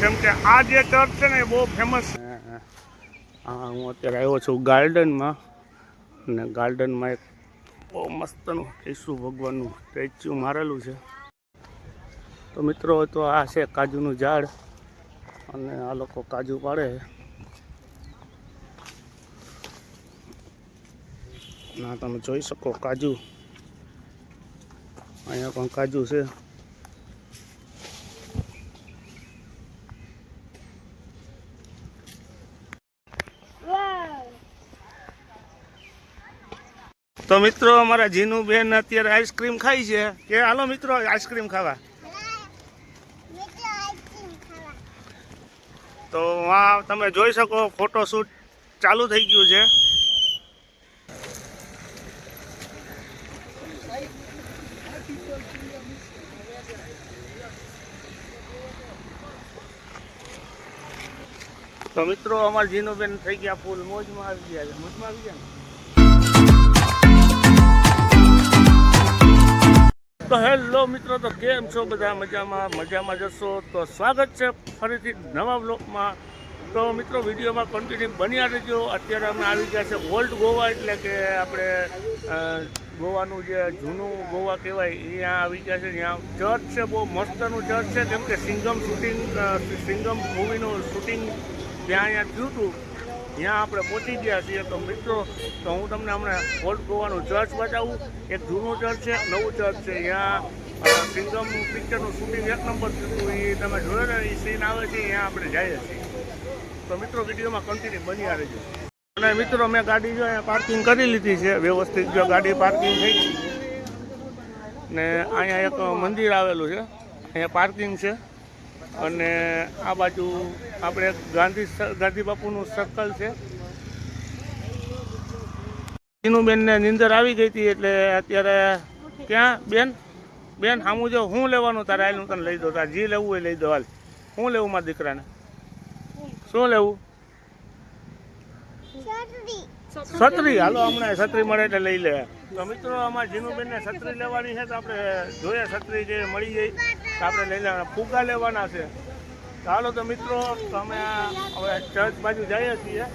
કેમ કે આ જે ચર્ચ છે ને એ બહુ ફેમસ. હા, હું અત્યારે આવ્યો છું ગાર્ડનમાં, અને ગાર્ડનમાં એક બહુ મસ્તનું ઈસુ ભગવાનનું સ્ટેચ્યુ મારેલું છે. તો મિત્રો, તો આ છે કાજુનું ઝાડ, અને આ લોકો કાજુ પાડે. ના, તમે જોઈ શકો કાજુ, અહીંયા પણ કાજુ છે. તો મિત્રો, અમારા જીનુબેન અત્યારે આઈસ્ક્રીમ ખાઈ છે. કે હાલો મિત્રો આઈસ્ક્રીમ ખાવા. તો આ તમે જોઈ શકો ફોટોશૂટ ચાલુ થઈ ગયું છે. તો મિત્રો, અમારા જીનુબેન થઈ ગયા ફૂલ મોજમાં આવી ગયા છે. મોજમાં આવી ગયા ને. તો હેલો મિત્રો, તો કેમ છો બધા? મજામાં જશો તો સ્વાગત છે ફરીથી નવા બ્લોગમાં. તો મિત્રો, વિડીયોમાં કન્ટિન્યુ બન્યા રહેજો. અત્યારે અમે આવી ગયા છે ઓલ્ડ ગોવા, એટલે કે આપણે ગોવાનું જે જૂનું ગોવા કહેવાય અહીંયા આવી ગયા છે. ત્યાં ચર્ચ છે, બહુ મસ્તનું ચર્ચ છે, કેમ કે સિંગમ મૂવીનું શૂટિંગ ત્યાં અહીંયા થયું હતું. ત્યાં આપણે પહોંચી ગયા છીએ. તો મિત્રો, તો હું તમને હમણાં ઓલ્ડ ગોવાનું ચર્ચ બતાવું. એક જૂનું ચર્ચ છે, નવું ચર્ચ છે. ત્યાં સિંગમ પિક્ચરનું શૂટિંગ એક નંબર થયું. એ તમે જોયો ને, એ સીન આવે છે, ત્યાં આપણે જઈએ છીએ. તો મિત્રો, વિડીયોમાં કન્ટિન્યુ બન્યા રહેજો. અને મિત્રો, મેં ગાડી જો અહીંયા પાર્કિંગ કરી લીધી છે વ્યવસ્થિત. જો ગાડી પાર્કિંગ થઈ ગઈ ને અહીંયા એક મંદિર આવેલું છે, અહીંયા પાર્કિંગ છે. અને આ બાજુ આપણે ગાંધી બાપુનું સર્કલ છે. જીનુબેનને નીંદર આવી ગઈ હતી, એટલે અત્યારે ક્યાં બેન સામું જો હું લેવાનું તારે? હાલ હું તને લઈ દઉં. તારે જે લેવું હોય લઈ દો. હાલ શું લેવું મારા દીકરાને? શું લેવું? છત્રી. હાલો, હમણાં છત્રી મળે એટલે લઈ લે. તો મિત્રો, અમારા જીનુબેનને છત્રી લેવાની છે. તો આપણે જોઈએ છત્રી જે મળી જાય તો આપણે લઈ લેવાના. ફુગ્ગા લેવાના છે. ચાલો તો મિત્રો, અમે હવે ચર્ચ બાજુ જઈએ છીએ.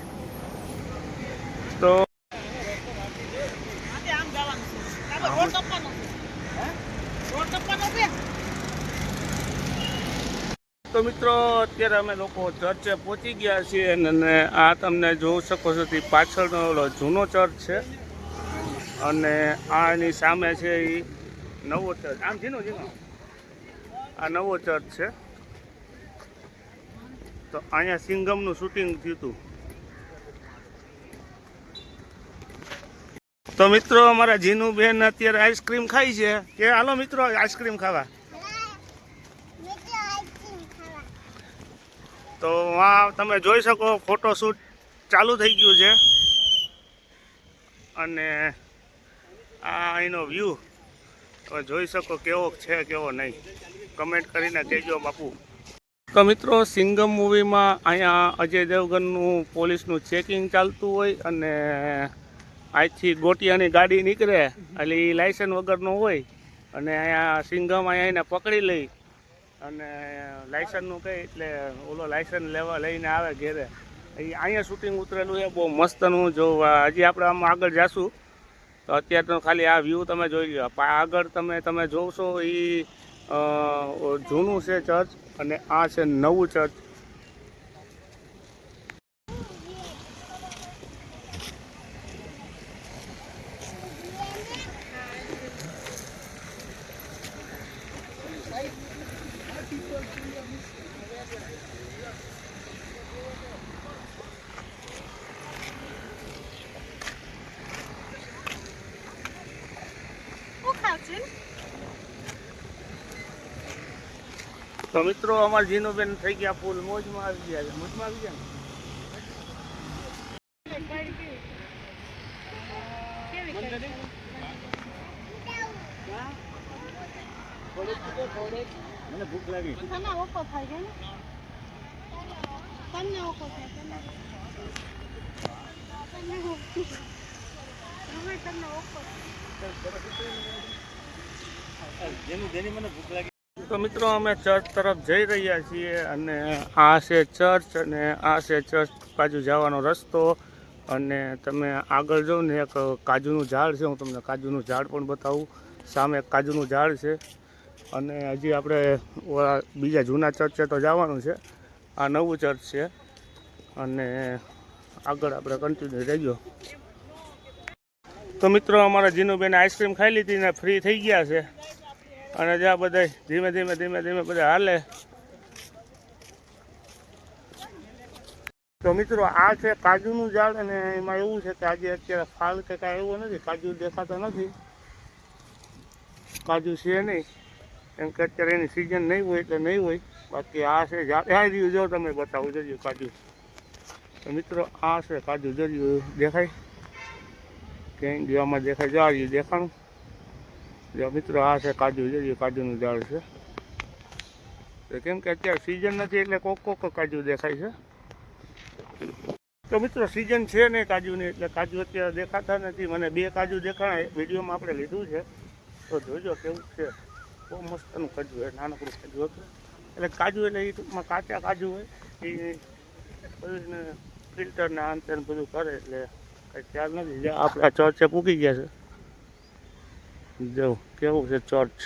તો મિત્રો, અત્યારે અમે લોકો ચર્ચે પહોંચી ગયા છીએ, અને આ તમને જોઈ શકો છો તે પાછળનો ઓલો જૂનો ચર્ચ છે, અને આ એની સામે છે એ નવો ચર્ચ. આમ ઝીનો આ નવો ચર્ચ છે. તો અહીંયા સિંગમનું શૂટિંગ થયું હતું. તો મિત્રો, અમારા જીનુબેન અત્યારે આઈસ્ક્રીમ ખાઈ છે. કે હાલો મિત્રો આઈસ્ક્રીમ ખાવા. તો આ તમે જોઈ શકો ફોટોશૂટ ચાલુ થઈ ગયું છે. અને આ અહીંનો વ્યૂ તમે જોઈ શકો કેવો છે કેવો નહીં, કમેન્ટ કરીને કહેજો બાપુ. તો મિત્રો, સિંગમ મૂવીમાં અહીંયા અજય દેવગનનું પોલીસનું ચેકિંગ ચાલતું હોય, અને અહીંથી ગોટિયાની ગાડી નીકળે એટલે એ લાયસન્સ વગરનો હોય, અને અહીંયા સિંગમ અહીંયા પકડી લઈ અને લાયસન્સનું કહે એટલે ઓલો લાયસન્સ લઈને આવે ઘેરે. અહીંયા શૂટિંગ ઉતરેલું છે, બહુ મસ્તનું. જો હજી આપણે આમ આગળ જાશું તો અત્યારે તો ખાલી આ વ્યૂ તમે જોઈ લો. આગળ તમે જોશો એ જૂનું છે ચર્ચ, અને આ છે નવું ચર્ચ. તો મિત્રો, અમારા જીનુબેન થઈ ગયા ફૂલ મોજમાં આવી ગયા છે. મોજમાં આવી ગયા ને. મને ભૂખ લાગી. જેની મને ભૂખ લાગી. તો મિત્રો અમે ચર્ચ તરફ જઈ રહ્યા છીએ અને આ છે ચર્ચ અને આ છે ચર્ચ બાજુ જવાનો રસ્તો. અને તમે આગળ જો ને એક કાજુનું ઝાડ છે, હું તમને કાજુનું ઝાડ પણ બતાવું. સામે એક કાજુનું ઝાડ છે અને હજી આપણે બીજા જૂના ચર્ચે તો જવાનું છે. આ નવું ચર્ચ છે અને આગળ આપણે કન્ટિન્યુ રહીજો. તો મિત્રો અમારા જીનુબેન આઈસ્ક્રીમ ખાઈ લીધી ને ફ્રી થઈ ગયા છે અને જ્યાં બધા ધીમે ધીમે બધા હાલે. તો મિત્રો આ છે કાજુનું ઝાડ અને એમાં એવું છે કે આજે અત્યારે ફાલ કે કાંઈ એવું નથી, કાજુ દેખાતા નથી, કાજુ છે નહીં, એમ કે અત્યારે એની સિઝન નહીં હોય એટલે નહીં હોય. બાકી આ છે ઝાડ, આ રહ્યું જો તમે બતાવું જોજો કાજુ. તો મિત્રો આ છે કાજુ, જોયું દેખાય ક્યાંય ગયામાં દેખાય, જો રહ્યું દેખાણું. જો મિત્રો આ છે કાજુ, જોયું કાજુનું ઝાડ છે. તો કેમ કે અત્યારે સિઝન નથી એટલે કોક કાજુ દેખાય છે. તો મિત્રો સિઝન છે નહીં કાજુની એટલે કાજુ અત્યારે દેખાતા નથી. મને 2 કાજુ દેખાણા વિડીયોમાં આપણે લીધું છે, તો જોજો કેવું છે. બહુ મસ્તનું કાજુ હોય, નાનકડું કાજુ હતું. એટલે કાજુ એટલે એ ટૂંકમાં કાચા કાજુ હોય એ બધું ફિલ્ટર ને અંતે બધું કરે એટલે કંઈ ખ્યાલ નથી. આપણા ચર્ચે પૂકી ગયા છે, જો કેવું છે ચર્ચ.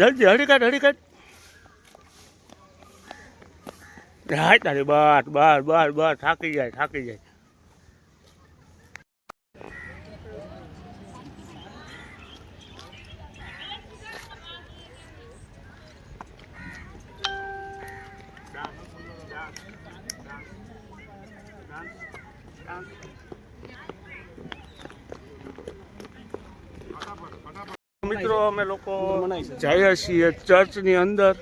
જલ્દી હળી કાઢ હાય તારી બસ થાકી જાય. મિત્રો અમે લોકો જઈએ છીએ ચર્ચની અંદર.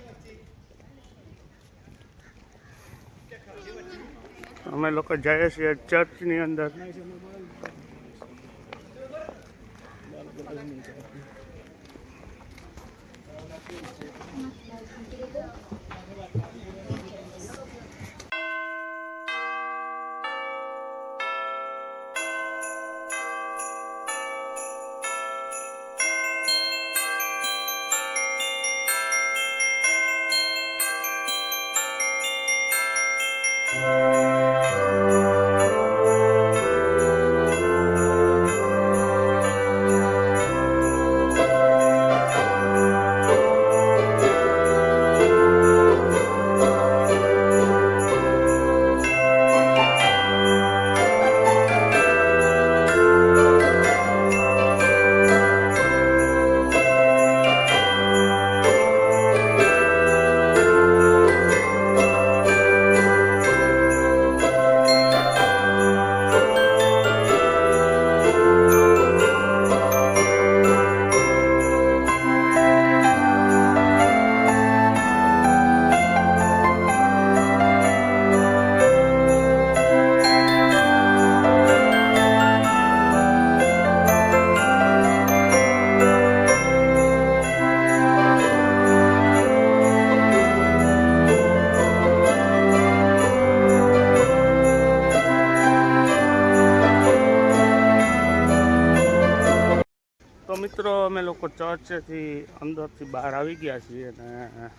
તો મિત્રો અમે લોકો ચર્ચથી અંદરથી બહાર આવી ગયા છીએ અને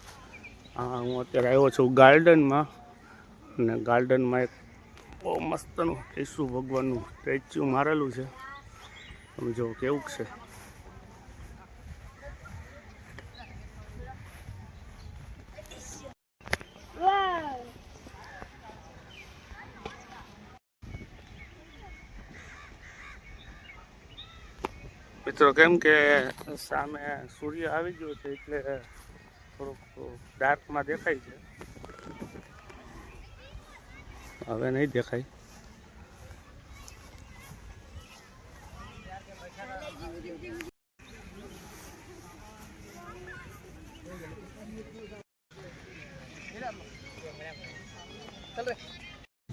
હું અત્યારે આવ્યો છું ગાર્ડનમાં. અને ગાર્ડનમાં એક બહુ મસ્તનું ઈસુ ભગવાનનું સ્ટેચ્યુ મારેલું છે, તમે જો કેવું છે. મિત્રો કેમ કે સામે સૂર્ય આવી ગયો છે એટલે થોડુંક ડાર્કમાં દેખાય છે, હવે નહીં દેખાય.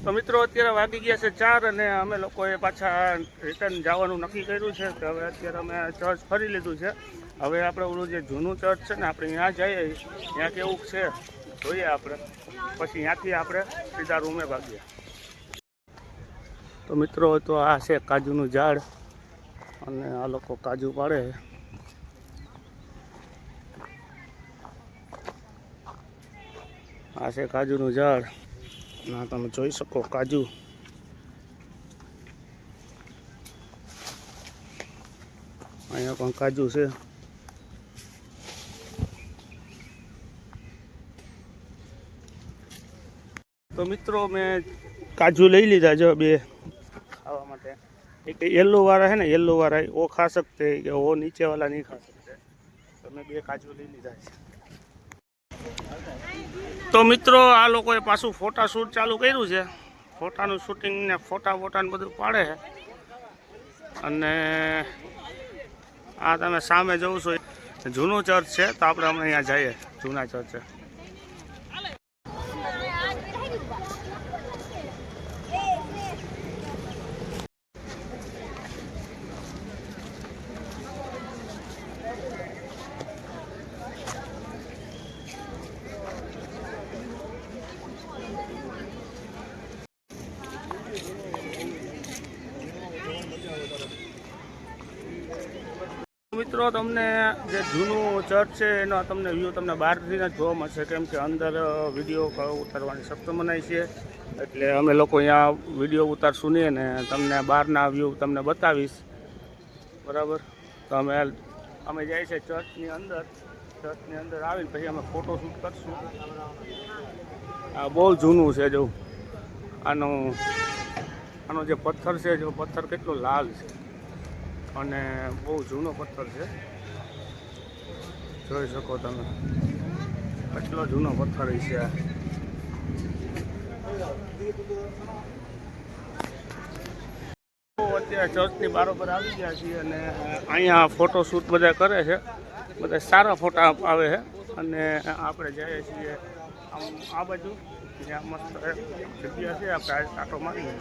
તો મિત્રો અત્યારે વાગી ગયા છે 4 અને અમે લોકોએ પાછા રિટર્ન જવાનું નક્કી કર્યું છે. કે હવે અત્યારે અમે ચર્ચ ફરી લીધું છે. હવે આપણે ઓલું જે જૂનું ચર્ચ છે ને આપણે ત્યાં જઈએ, ત્યાં કેવું છે જોઈએ આપણે, પછી ત્યાંથી આપણે સીધા રૂમે ભાગીએ. તો મિત્રો તો આ છે કાજુનું ઝાડ અને આ લોકો કાજુ પાડે. આ છે કાજુનું ઝાડ. ના તમે જોઈ શકો કાજુ. અહીંયા પણ કાજુ છે. તો મિત્રો મેં કાજુ લઈ લીધા જો 2 ખાવા માટે. एक येलो वाला है ना, येलो वाला वो खा सकते हैं, कि वो नीचे वाला नहीं खा सकते. तो मैं 2 काजू લઈ લીધા છે. તો મિત્રો આ લોકોએ પાછું ફોટા શૂટ ચાલુ કર્યું છે. ફોટાનું શૂટિંગ ને ફોટાને બધું પાડે છે. અને આ તમે સામે જોવો છો જૂનું ચર્ચ છે. તો આપણે હમણાં અહીંયા જઈએ જૂના ચર્ચે. મિત્રો તમને જે જૂનું ચર્ચ છે એનો તમને વ્યૂ તમને બહારથી જ જોવા મળશે, કેમ કે અંદર વિડીયો ઉતારવાની સખ્ત મનાઈ છે. એટલે અમે લોકો અહીંયા વિડીયો ઉતારશું નહીં ને તમને બહારના વ્યૂ તમને બતાવીશ, બરાબર. તો અમે જઈએ છીએ ચર્ચની અંદર આવીને પછી અમે ફોટોશૂટ કરશું. આ બહુ જૂનું છે. જો આનો જે પથ્થર છે, જો પથ્થર કેટલો લાલ છે અને બહુ જૂનો પથ્થર છે. જોઈ શકો તમે કેટલો જૂનો પથ્થર છે. અત્યારે ચર્ચની બારોબર આવી ગયા છીએ અને અહીંયા ફોટોશૂટ બધા કરે છે. બધા સારા ફોટા આવે છે અને આપણે જઈએ છીએ આમ આ બાજુ, જ્યાં મસ્ત જગ્યા છે. આપણે આટો મારીએ.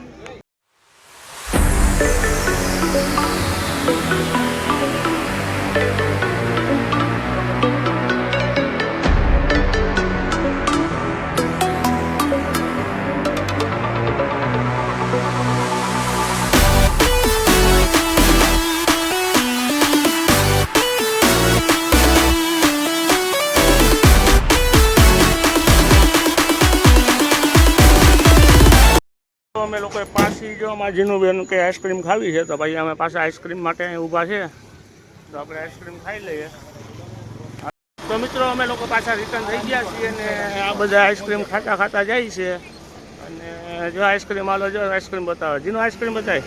અમે લોકોએ પાછી જો અમારા જીનુબેન કે આઈસ્ક્રીમ ખાવી છે, તો ભાઈ અમે પાછા આઈસ્ક્રીમ માટે અહીં ઊભા છે. તો આપણે આઈસ્ક્રીમ ખાઈ લઈએ. તો મિત્રો અમે લોકો પાછા રિટર્ન થઈ ગયા છીએ અને આ બધા આઈસ્ક્રીમ ખાતા જાય છે. અને જો આઈસ્ક્રીમ આલો, જો આઈસ્ક્રીમ બતાવે. જીનો આઈસ્ક્રીમ બતાવે.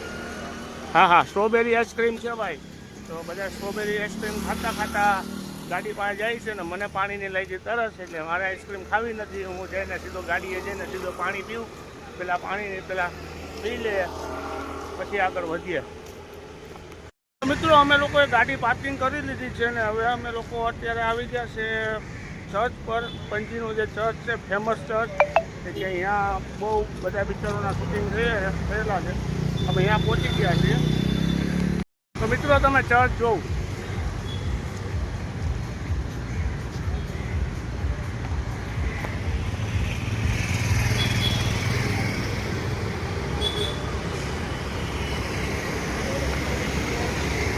હા સ્ટ્રોબેરી આઈસ્ક્રીમ છે ભાઈ. તો બધા સ્ટ્રોબેરી આઈસ્ક્રીમ ખાતા ગાડી પાસે જાય છે ને મને પાણીની લઈ જઈ તરસ, એટલે મારે આઈસ્ક્રીમ ખાવી નથી. હું જઈને સીધો ગાડીએ જઈને સીધો પાણી પીવું. પેલા પાણી પી લે પછી આગળ વધીએ. મિત્રો અમે લોકોએ ગાડી પાર્કિંગ કરી લીધી છે ને હવે અમે લોકો અત્યારે આવી ગયા છે ચર્ચ પર. પંજીનું જે ચર્ચ છે, ફેમસ ચર્ચ, કે અહીંયા બહુ બધા પિક્ચરોના શૂટિંગ થયેલા છે. અમે અહીંયા પહોંચી ગયા છીએ. તો મિત્રો તમે ચર્ચ જોવું.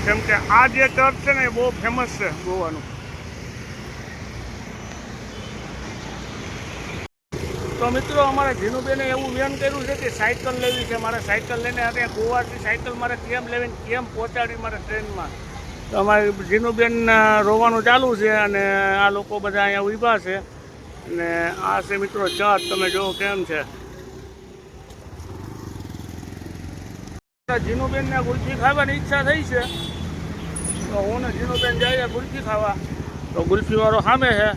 કેમ કે આ જે ચર્ચ છે ને એ બહુ ફેમસ છે ગોવાનું. તો મિત્રો અમારે જીનુબેને એવું વેન કર્યું છે કે સાયકલ લેવી છે. મારે સાયકલ લઈને અત્યારે ગોવાથી સાયકલ મારે કેમ લેવીને કેમ પહોંચાડી મારે ટ્રેનમાં. તો અમારે જીનુબેન રોવાનું ચાલુ છે અને આ લોકો બધા અહીંયા ઊભા છે. અને આ છે મિત્રો ચર્ચ, તમે જુઓ કેમ છે. જીનુબેનને ગુલ્ફી ખાવાની ઈચ્છા થઈ છે તો હું ને જીનુબેન જઈએ ગુલ્ફી ખાવા. તો ગુલ્ફીવાળો સામે છે.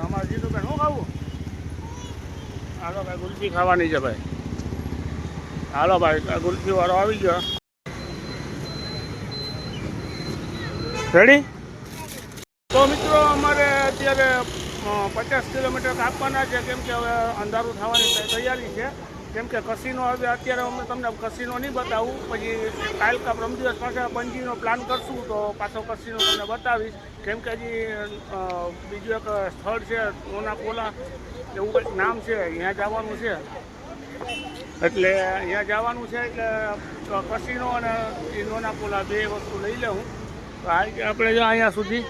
અમારે જીનુબેન શું ખાવું? હાલો ભાઈ ગુલ્ફી ખાવાની છે ભાઈ. હાલો ભાઈ ગુલ્ફીવાળો આવી ગયો. રેડી? તો મિત્રો અમારે અત્યારે 50 કિલોમીટર કાપવાના છે, કેમ કે હવે અંધારું થવાની તૈયારી છે. કેમ કે કસીનો હવે અત્યારે અમે તમને કસીનો નહીં બતાવું, પછી કાલ કા પરમ દિવસ પાછા પંજીનો પ્લાન કરશું તો પાછો કસીનો તમને બતાવીશ. કેમ કે હજી બીજું એક સ્થળ છે નોનાપોલા એવું કંઈક નામ છે, અહીંયા જવાનું છે. એટલે અહીંયા જવાનું છે એટલે કસીનો અને નોનાપોલા બે વસ્તુ લઈ લઉં. તો આપણે જો અહીંયા સુધી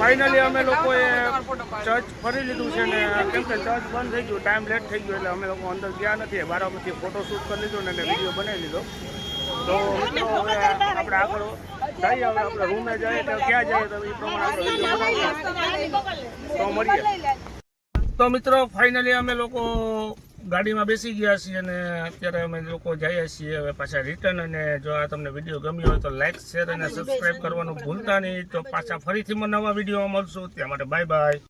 ફાઇનલી અમે લોકોએ ચર્ચ ફરી લીધું છે ને, કેમ કે ચર્ચ બંધ થઈ ગયું, ટાઈમ લેટ થઈ ગયો એટલે અમે લોકો અંદર ગયા નથી. બારામાંથી ફોટોશૂટ કરી લીધો ને વિડીયો બનાવી લીધો. તો મિત્રો હવે આપણે આગળ જઈએ. હવે આપણે રૂમે જઈએ તો ક્યાં જઈએ તો એ પ્રમાણે આપણે વિડીયો બનાવીએ. તો મળીએ. તો મિત્રો ફાઇનલી અમે લોકો ગાડીમાં બેસી ગયા છીએ અને અત્યારે અમે લોકો જઈએ છીએ હવે પાછા રિટર્ન. અને જો આ તમને વિડીયો ગમ્યો હોય તો લાઇક, શેર અને સબસ્ક્રાઈબ કરવાનું ભૂલતા નહીં. તો પાછા ફરીથી નવા વિડીયોમાં મળશું. ત્યાં માટે બાય બાય.